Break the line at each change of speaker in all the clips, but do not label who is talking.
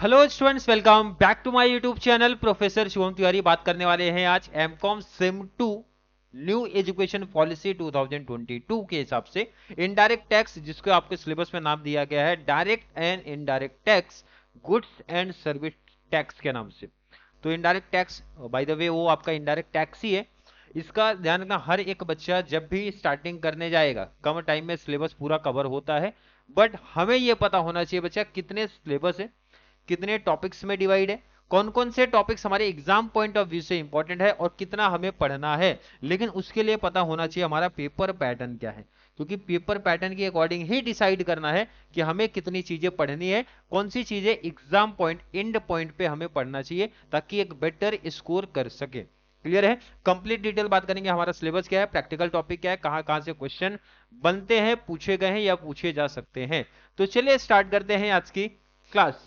Hello students, welcome back to my YouTube channel. Professor Shivam Tiwari बात करने वाले हैं आज MCom sem 2 new education policy 2022 के हिसाब से इनडायरेक्ट टैक्स, जिसको आपके सिलेबस में नाम दिया गया है direct and indirect tax, goods and service tax के नाम से। तो indirect tax by the way वो आपका इनडायरेक्ट टैक्स ही है। इसका ध्यान रखना, हर एक बच्चा जब भी स्टार्टिंग करने जाएगा कम टाइम में सिलेबस पूरा कवर होता है, बट हमें यह पता होना चाहिए बच्चा कितने सिलेबस है, कितने टॉपिक्स में डिवाइड है, कौन कौन से टॉपिक्स हमारे एग्जाम पॉइंट ऑफ व्यू से इंपॉर्टेंट है और कितना हमें पढ़ना है। लेकिन उसके लिए पता होना चाहिए हमारा पेपर पैटर्न क्या है, क्योंकि पेपर पैटर्न के अकॉर्डिंग ही डिसाइड करना है कि हमें कितनी चीजें पढ़नी है, कौन सी चीजें एग्जाम पॉइंट एंड पॉइंट पे हमें पढ़ना चाहिए ताकि एक बेटर स्कोर कर सके। क्लियर है? कंप्लीट डिटेल बात करेंगे, हमारा सिलेबस क्या है, प्रैक्टिकल टॉपिक क्या है, कहां कहां से क्वेश्चन बनते हैं, पूछे गए हैं या पूछे जा सकते हैं। तो चलिए स्टार्ट करते हैं आज की क्लास।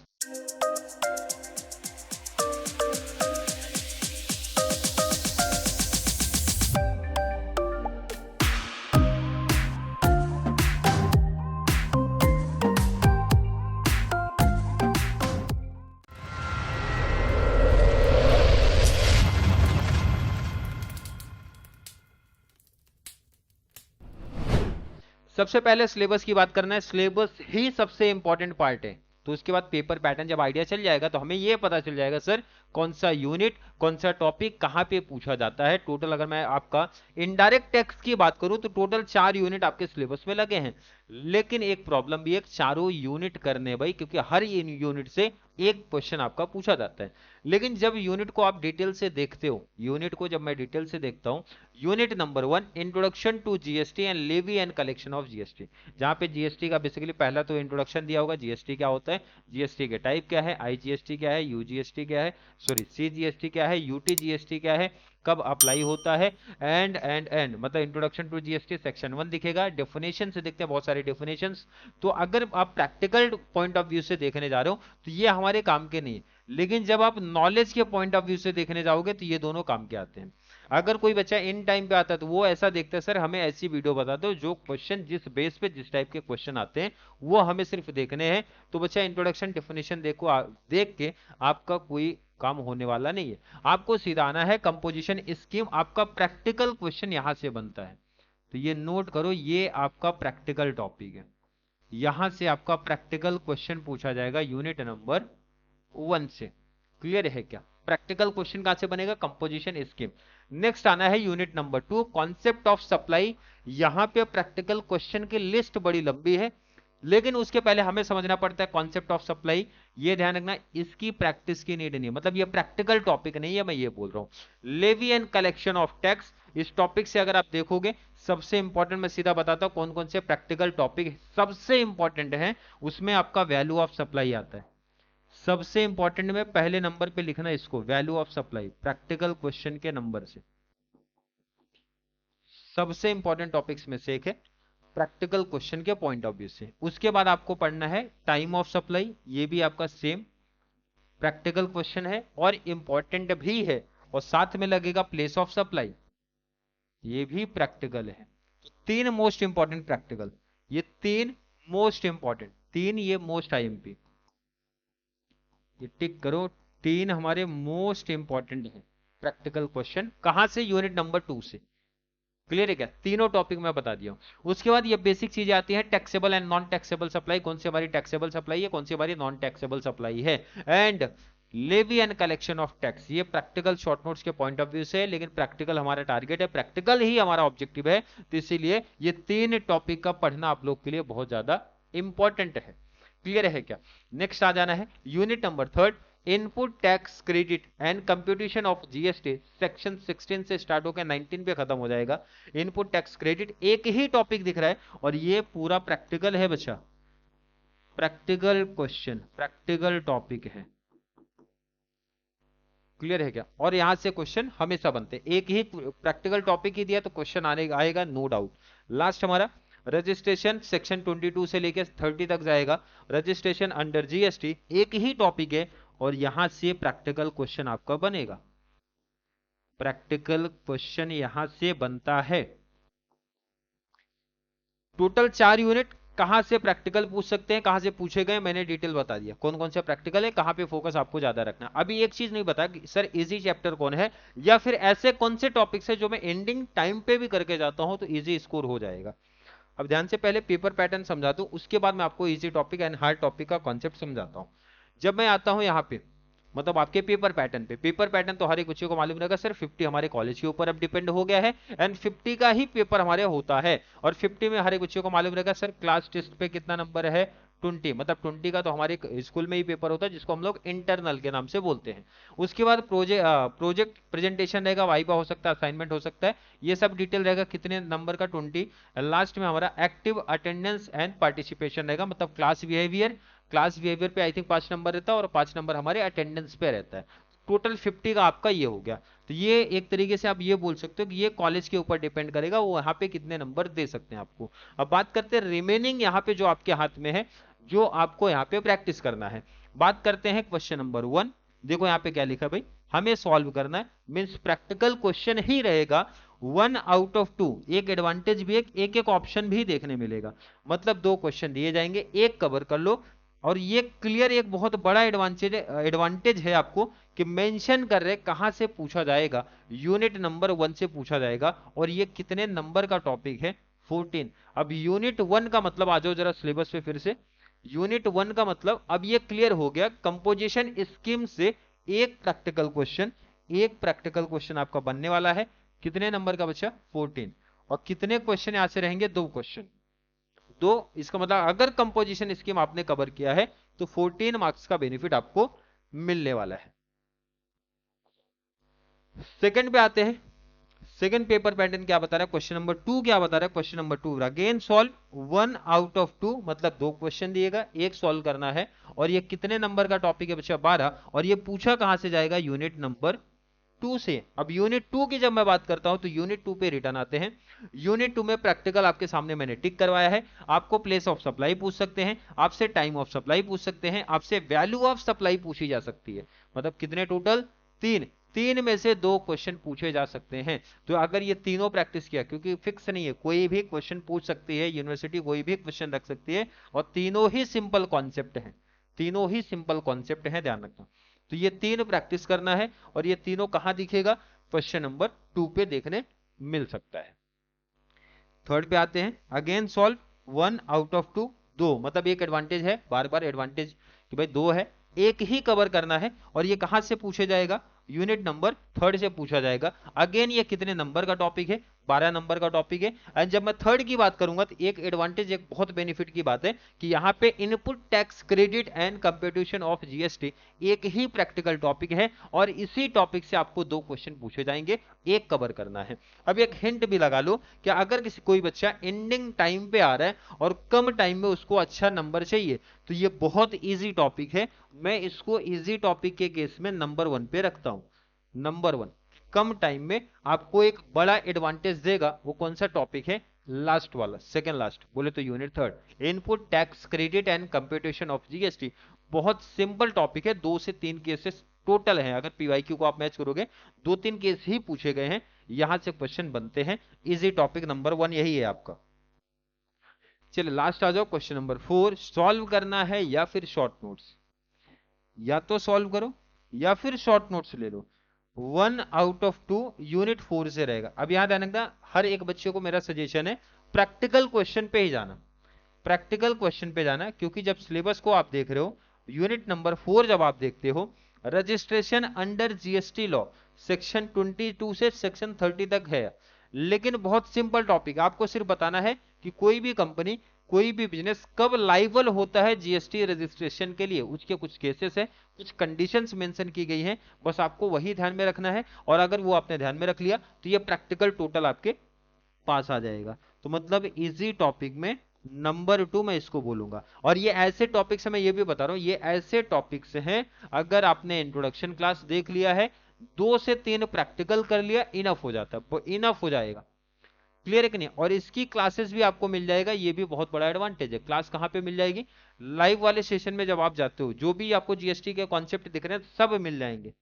सबसे पहले सिलेबस की बात करना है। सिलेबस ही सबसे इंपॉर्टेंट पार्ट है। तो उसके बाद पेपर पैटर्न जब आइडिया चल जाएगा तो हमें यह पता चल जाएगा सर कौन सा यूनिट, कौन सा टॉपिक कहां पे पूछा जाता है। टोटल अगर मैं आपका इनडायरेक्ट टैक्स की बात करूं तो टोटल 4 यूनिट आपके सिलेबस में लगे हैं। लेकिन एक प्रॉब्लम भी है, चारों यूनिट करने भाई, क्योंकि हर यूनिट से एक क्वेश्चन आपका पूछा जाता है। लेकिन जब यूनिट को आप डिटेल से देखते हो, यूनिट को जब मैं डिटेल से देखता हूं, unit number 1 introduction to GST and levy and collection of GST, जहां पे जीएसटी का बेसिकली पहला तो इंट्रोडक्शन दिया होगा, जीएसटी क्या होता है, जीएसटी के टाइप क्या है, आईजीएसटी क्या है, यूजीएसटी क्या है, सॉरी सीजीएसटी क्या है, यूटीजीएसटी क्या है, कब अप्लाई होता है, एंड मतलब इंट्रोडक्शन टू जीएसटी सेक्शन 1 दिखेगा। डेफिनेशन से देखते हैं, बहुत सारे डेफिनेशंस। तो अगर आप प्रैक्टिकल पॉइंट ऑफ व्यू से देखने जा रहे हो तो ये हमारे काम के नहीं है, लेकिन जब आप नॉलेज के पॉइंट ऑफ व्यू से देखने जाओगे तो ये दोनों काम के आते हैं। अगर कोई बच्चा इन टाइम पे आता है तो वो ऐसा देखता है, सर हमें ऐसी वीडियो बता दो जो क्वेश्चन जिस बेस पे जिस टाइप के क्वेश्चन आते हैं वो हमें सिर्फ देखने हैं। तो बच्चा इंट्रोडक्शन डेफिनेशन देखो, देख के आपका कोई काम होने वाला नहीं है। आपको सीधा आना है कंपोजिशन स्कीम, आपका प्रैक्टिकल क्वेश्चन यहां से बनता है। तो ये नोट करो, ये आपका प्रैक्टिकल टॉपिक है, यहां से आपका प्रैक्टिकल क्वेश्चन पूछा जाएगा यूनिट नंबर 1 से। क्लियर है क्या? प्रैक्टिकल क्वेश्चन कहां से बनेगा? Composition scheme. नेक्स्ट आना है unit number 2 concept of supply. यहां पे प्रैक्टिकल क्वेश्चन की लिस्ट बड़ी लंबी है, लेकिन उसके पहले हमें समझना पड़ता है कॉन्सेप्ट ऑफ सप्लाई। ये ध्यान रखना, इसकी प्रैक्टिस की नीड नहीं है, मतलब ये प्रैक्टिकल टॉपिक नहीं है, मैं ये बोल रहा हूं। Levy and collection of tax, इस टॉपिक से अगर आप देखोगे सबसे इंपॉर्टेंट, मैं सीधा बताता हूं कौन कौन से प्रैक्टिकल टॉपिक सबसे इंपॉर्टेंट है। उसमें आपका वैल्यू ऑफ सप्लाई आता है सबसे इंपॉर्टेंट में, पहले नंबर पे लिखना इसको, value of supply, practical question के नंबर से सबसे इंपॉर्टेंट टॉपिक्स में से एक है प्रैक्टिकल क्वेश्चन के पॉइंट ऑफ व्यू से। उसके बाद आपको पढ़ना है टाइम ऑफ सप्लाई, ये भी आपका सेम प्रैक्टिकल क्वेश्चन है और इंपॉर्टेंट भी है, और साथ में लगेगा प्लेस ऑफ सप्लाई, ये भी प्रैक्टिकल है। तो तीन मोस्ट इंपॉर्टेंट प्रैक्टिकल, ये तीन मोस्ट इंपॉर्टेंट, तीन ये मोस्ट आईएमपी, ये टिक करो, तीन हमारे मोस्ट इंपॉर्टेंट है प्रैक्टिकल क्वेश्चन। कहां से? यूनिट नंबर 2 से। क्लियर है क्या? तीनों टॉपिक मैं बता दिया हूं। उसके बाद ये बेसिक चीजें आती हैं, taxable and non taxable supply, कौन सी हमारी टैक्सेबल सप्लाई है, कौन सी हमारी नॉन टैक्सेबल सप्लाई है, and levy and collection of tax. ये प्रैक्टिकल शॉर्ट नोट्स के पॉइंट ऑफ व्यू से, लेकिन प्रैक्टिकल हमारा टारगेट है, प्रैक्टिकल ही हमारा ऑब्जेक्टिव है, तो इसीलिए ये तीन टॉपिक का पढ़ना आप लोग के लिए बहुत ज्यादा इंपॉर्टेंट है। क्लियर है क्या? नेक्स्ट आ जाना है unit number 3 input tax credit and computation of GST, section 16 से स्टार्ट होकर 19 पे खत्म हो जाएगा। इनपुट टैक्स क्रेडिट एक ही टॉपिक दिख रहा है और ये पूरा प्रैक्टिकल है बच्चा, प्रैक्टिकल क्वेश्चन, प्रैक्टिकल टॉपिक है। क्लियर है क्या? और यहां से क्वेश्चन हमेशा बनते हैं, एक ही प्रैक्टिकल टॉपिक ही दिया तो क्वेश्चन आने आएगा नो डाउट। लास्ट हमारा रजिस्ट्रेशन, सेक्शन 22 से लेकर 30 तक जाएगा, रजिस्ट्रेशन अंडर जीएसटी, एक ही टॉपिक है और यहां से प्रैक्टिकल क्वेश्चन आपका बनेगा, प्रैक्टिकल क्वेश्चन यहां से बनता है। टोटल 4 यूनिट, कहां से प्रैक्टिकल पूछ सकते हैं, कहां से पूछे गए, मैंने डिटेल बता दिया कौन कौन से प्रैक्टिकल है, कहां पे फोकस आपको ज्यादा रखना। अभी एक चीज नहीं बता कि सर इजी चैप्टर कौन है, या फिर ऐसे कौन से टॉपिक्स है जो मैं एंडिंग टाइम पे भी करके जाता हूं तो इजी स्कोर हो जाएगा। अब ध्यान से पहले पेपर पैटर्न समझा दूं, उसके बाद मैं आपको easy topic and hard topic का कॉन्सेप्ट समझाता हूं। जब मैं आता हूं यहाँ पे, मतलब आपके पेपर पैटर्न पे, पेपर पैटर्न तो हर एक बच्चे को मालूम रहेगा सर 50 हमारे कॉलेज के ऊपर अब डिपेंड हो गया है, एंड 50 का ही पेपर हमारे होता है। और 50 में हर एक बच्चे को मालूम रहेगा सर क्लास टेस्ट पे कितना नंबर है, 20, मतलब 20 का तो हमारे स्कूल में ही पेपर होता है जिसको हम लोग इंटरनल के नाम से बोलते हैं। उसके बाद प्रोजेक्ट प्रेजेंटेशन रहेगा, वाइवा हो सकता है, असाइनमेंट हो सकता है, ये सब डिटेल रहेगा कितने नंबर का 20। लास्ट में हमारा एक्टिव अटेंडेंस एंड पार्टिसिपेशन रहेगा, मतलब क्लास बिहेवियर पे आई थिंक 5 नंबर रहता है और 5 नंबर हमारे अटेंडेंस पे रहता है। टोटल 50 का आपका ये हो गया। तो ये एक तरीके से आप ये बोल सकते हो कि ये कॉलेज के ऊपर डिपेंड करेगा वो यहाँ पे कितने नंबर दे सकते हैं आपको। अब बात करते हैं रिमेनिंग यहाँ पे जो आपके हाथ में है, जो आपको यहाँ पे प्रैक्टिस करना है। बात करते हैं क्वेश्चन नंबर 1। देखो यहाँ पे क्या लिखा भाई, हमें सॉल्व करना है, मीन्स प्रैक्टिकल क्वेश्चन ही रहेगा। 1 आउट ऑफ 2, एक एडवांटेज भी एक एक ऑप्शन भी देखने मिलेगा, मतलब 2 क्वेश्चन दिए जाएंगे, एक कवर कर लो। और ये क्लियर एक बहुत बड़ा एडवांटेज है आपको कि मेंशन कर रहे कहां से पूछा जाएगा, यूनिट नंबर 1 से पूछा जाएगा, और ये कितने नंबर का टॉपिक है, 14। अब यूनिट 1 का मतलब, आ जाओ जरा सिलेबस पे फिर से। यूनिट 1 का मतलब अब ये क्लियर हो गया, कंपोजिशन स्कीम से एक प्रैक्टिकल क्वेश्चन आपका बनने वाला है। कितने नंबर का बच्चा, 14। और कितने क्वेश्चन यहां से रहेंगे, 2 क्वेश्चन। तो इसका मतलब अगर कंपोजिशन स्कीम आपने कवर किया है तो 14 मार्क्स का बेनिफिट आपको मिलने वाला है। सेकंड पे आते हैं। सेकंड पेपर पैटर्न क्या बता रहा है, क्वेश्चन नंबर 2 क्या बता रहा है, question number 2 again solve 1 out of 2, मतलब 2 क्वेश्चन दिएगा, एक सॉल्व करना है। और ये कितने नंबर का टॉपिक है बच्चा, 12। और ये पूछा कहां से जाएगा, यूनिट नंबर 2 से। अब यूनिट 2 की जब मैं बात करता हूं तो यूनिट 2 पे रिटर्न आते हैं। यूनिट 2 में प्रैक्टिकल आपके सामने मैंने टिक करवाया है। आपको प्लेस ऑफ सप्लाई पूछ सकते हैं, आपसे टाइम ऑफ सप्लाई पूछ सकते हैं, आपसे वैल्यू ऑफ सप्लाई पूछी जा सकती है। मतलब कितने टोटल, 3। 3 में से 2 क्वेश्चन पूछे जा सकते हैं। तो अगर ये तीनों प्रैक्टिस किया, क्योंकि फिक्स नहीं है, कोई भी क्वेश्चन पूछ सकती है यूनिवर्सिटी, कोई भी क्वेश्चन रख सकती है, और तीनों ही सिंपल कॉन्सेप्ट हैं, तीनों ही सिंपल कॉन्सेप्ट हैं, ध्यान रखना। तो ये 3 प्रैक्टिस करना है, और ये तीनों कहां दिखेगा, क्वेश्चन नंबर 2 पे देखने मिल सकता है। थर्ड पे आते हैं, अगेन सॉल्व 1 आउट ऑफ 2, 2 मतलब एक एडवांटेज है, बार बार एडवांटेज कि भाई 2 है, एक ही कवर करना है। और ये कहां से पूछे जाएगा, यूनिट नंबर 3 से पूछा जाएगा। अगेन ये कितने नंबर का टॉपिक है, 12 नंबर का टॉपिक है। एंड जब मैं थर्ड की बात करूंगा तो एक एडवांटेज, एक बहुत बेनिफिट की बात है कि यहाँ पे input tax credit and computation of GST एक ही प्रैक्टिकल टॉपिक है, और इसी टॉपिक से आपको 2 क्वेश्चन पूछे जाएंगे, एक कवर करना है। अब एक हिंट भी लगा लो कि अगर कोई बच्चा एंडिंग टाइम पे आ रहा है और कम टाइम में उसको अच्छा नंबर चाहिए, तो ये बहुत इजी टॉपिक है। मैं इसको इजी टॉपिक के केस में नंबर 1 पे रखता हूं। नंबर 1 कम टाइम में आपको एक बड़ा एडवांटेज देगा, वो कौन सा टॉपिक है, लास्ट वाला, सेकंड लास्ट बोले तो unit 3, input tax credit and computation of GST. बहुत सिंपल टॉपिक है, 2 से 3 केसेस टोटल हैं। अगर पीवाईक्यू को आप मैच करोगे 2-3 केस ही पूछे गए हैं, यहां से क्वेश्चन बनते हैं। इजी टॉपिक नंबर 1 यही है आपका। चलिए लास्ट आ जाओ, क्वेश्चन नंबर 4, सॉल्व करना है या फिर शॉर्ट नोट्स, या तो सॉल्व करो या फिर शॉर्ट नोट्स ले लो। 1 आउट ऑफ 2 यूनिट 4 से रहेगा। अब यहां ध्यान रखना, हर एक बच्चे को मेरा सजेशन है प्रैक्टिकल क्वेश्चन पे ही जाना, प्रैक्टिकल क्वेश्चन पे जाना, क्योंकि जब सिलेबस को आप देख रहे हो, यूनिट नंबर 4 जब आप देखते हो, registration under GST law section 22 से सेक्शन 30 तक है। लेकिन बहुत सिंपल टॉपिक, आपको सिर्फ बताना है कि कोई भी कंपनी, कोई भी बिजनेस कब लाइबल होता है जीएसटी रजिस्ट्रेशन के लिए, उसके कुछ केसेस है, कुछ कंडीशंस मेंशन की गई हैं, बस आपको वही ध्यान में रखना है। और अगर वो आपने ध्यान में रख लिया तो ये प्रैक्टिकल टोटल आपके पास आ जाएगा। तो मतलब इजी टॉपिक में नंबर 2 मैं इसको बोलूंगा। और ये ऐसे टॉपिक्स है, मैं ये भी बता रहा हूं, ये ऐसे टॉपिक्स हैं, अगर आपने इंट्रोडक्शन क्लास देख लिया है, 2 से 3 प्रैक्टिकल कर लिया, इनफ हो जाता है, इनफ हो जाएगा। क्लियर है कि नहीं। और इसकी क्लासेस भी आपको मिल जाएगा, ये भी बहुत बड़ा एडवांटेज है। क्लास कहां पे मिल जाएगी, लाइव वाले सेशन में जब आप जाते हो, जो भी आपको जीएसटी के कॉन्सेप्ट दिख रहे हैं सब मिल जाएंगे,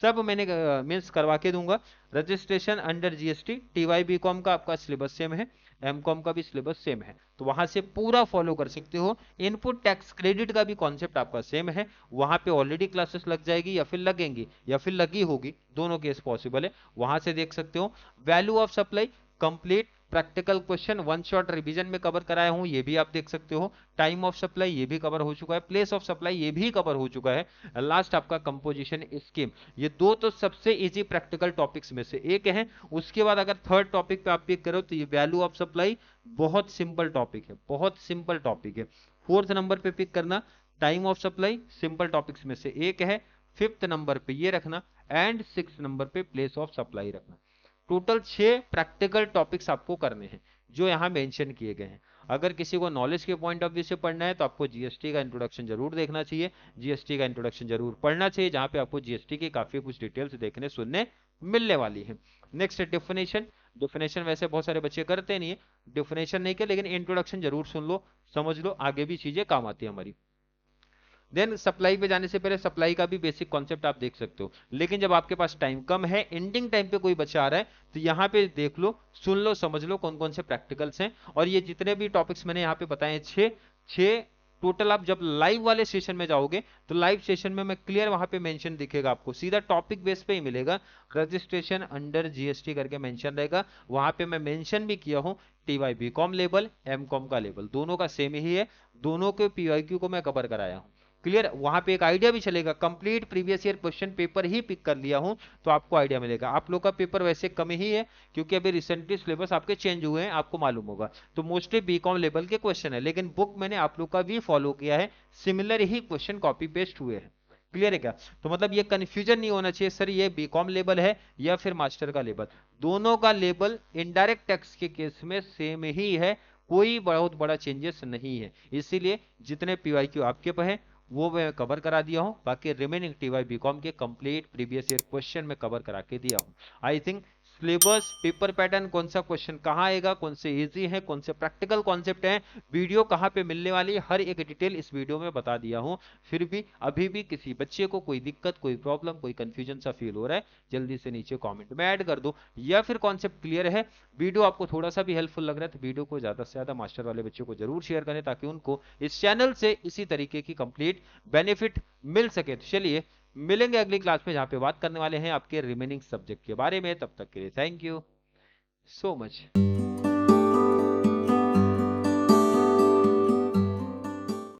सब मैंने मीन्स करवा के दूंगा। Registration under GST TY BCom का आपका सिलेबस सेम है, एमकॉम का भी सिलेबस सेम है, तो वहां से पूरा फॉलो कर सकते हो। इनपुट टैक्स क्रेडिट का भी कॉन्सेप्ट आपका सेम है, वहां पे ऑलरेडी क्लासेस लग जाएगी या फिर लगेंगी या फिर लगी होगी, दोनों केस पॉसिबल है, वहां से देख सकते हो। Value of supply complete practical question one shot revision में कवर कराया हूं, ये भी आप देख सकते हो। टाइम ऑफ सप्लाई ये भी कवर हो चुका है, प्लेस ऑफ सप्लाई ये भी कवर हो चुका है। लास्ट आपका कंपोजिशन स्कीम, ये दो तो सबसे इजी प्रैक्टिकल टॉपिक्स में से एक है। उसके बाद अगर थर्ड टॉपिक पे आप पिक करो तो ये वैल्यू ऑफ सप्लाई बहुत सिंपल टॉपिक है, बहुत सिंपल टॉपिक है। फोर्थ नंबर पे पिक करना time of supply, simple topics में से एक है। फिफ्थ नंबर पे ये रखना एंड सिक्स नंबर पे प्लेस ऑफ सप्लाई रखना। टोटल 6 प्रैक्टिकल टॉपिक्स आपको करने हैं जो यहाँ मेंशन किए गए हैं। अगर किसी को नॉलेज के पॉइंट ऑफ व्यू से पढ़ना है तो आपको जीएसटी का इंट्रोडक्शन जरूर देखना चाहिए, जीएसटी का इंट्रोडक्शन जरूर पढ़ना चाहिए, जहां पे आपको जीएसटी की काफी कुछ डिटेल्स देखने सुनने मिलने वाली है। नेक्स्ट डेफिनेशन, डेफिनेशन वैसे बहुत सारे बच्चे करते नहीं है, डेफिनेशन नहीं के, लेकिन इंट्रोडक्शन जरूर सुन लो, समझ लो, आगे भी चीजें काम आती है हमारी। देन सप्लाई पे जाने से पहले सप्लाई का भी बेसिक कॉन्सेप्ट आप देख सकते हो, लेकिन जब आपके पास टाइम कम है, एंडिंग टाइम पे कोई बच्चा आ रहा है, तो यहाँ पे देख लो, सुन लो, समझ लो कौन कौन से प्रैक्टिकल्स हैं। और ये जितने भी टॉपिक्स मैंने यहाँ पे बताए, छह छह टोटल। आप जब लाइव वाले सेशन में जाओगे तो लाइव सेशन में मैं क्लियर वहां पे मेंशन दिखेगा, आपको सीधा टॉपिक बेस पे ही मिलेगा, रजिस्ट्रेशन अंडर जीएसटी करके मेंशन रहेगा। वहां पे मैं मेंशन भी किया हूं टीवाई बीकॉम लेवल, एमकॉम का लेवल, दोनों का सेम ही है, दोनों के पीवाईक्यू को मैं कवर कराया हूं। क्लियर, वहां पे एक आइडिया भी चलेगा, complete previous year question paper ही पिक कर लिया हूं तो आपको आइडिया मिलेगा। आप लोग का पेपर वैसे कम ही है क्योंकि अभी रिसेंटली सिलेबस आपके चेंज हुए हैं, आपको मालूम होगा, तो मोस्टली बीकॉम लेवल के क्वेश्चन है, लेकिन बुक मैंने आप लोग का भी फॉलो किया है, सिमिलर ही क्वेश्चन कॉपी पेस्ट हुए हैं। क्लियर है क्या? तो मतलब ये कंफ्यूजन नहीं होना चाहिए सर ये बीकॉम लेवल है या फिर मास्टर का लेवल, दोनों का लेवल इनडायरेक्ट टैक्स के केस में सेम ही है, कोई बहुत बड़ा चेंजेस नहीं है। इसीलिए जितने पीवाईक्यू आपके पे है वो मैं कवर करा दिया हूं, बाकी रिमेनिंग टीवाई बीकॉम के कंप्लीट प्रीवियस ईयर क्वेश्चन में कवर करा के दिया हूं। I think syllabus, paper pattern, कौन सा क्वेश्चन कहाँ आएगा, कौन से इजी है, कौन से प्रैक्टिकल कॉन्सेप्ट है, वीडियो कहाँ पे मिलने वाली है, हर एक डिटेल इस वीडियो में बता दिया हूं। फिर भी अभी भी किसी बच्चे को कोई दिक्कत, कोई प्रॉब्लम, कोई कंफ्यूजन सा फील हो रहा है, जल्दी से नीचे कमेंट में ऐड कर दो, या फिर कॉन्सेप्ट क्लियर है, वीडियो आपको थोड़ा सा भी हेल्पफुल लग रहा है तो वीडियो को ज्यादा से ज्यादा मास्टर वाले बच्चों को जरूर शेयर करें ताकि उनको इस चैनल से इसी तरीके की कंप्लीट बेनिफिट मिल सके। तो चलिए मिलेंगे अगली क्लास में जहां पे बात करने वाले हैं आपके रिमेनिंग सब्जेक्ट के बारे में। तब तक के लिए थैंक यू सो मच।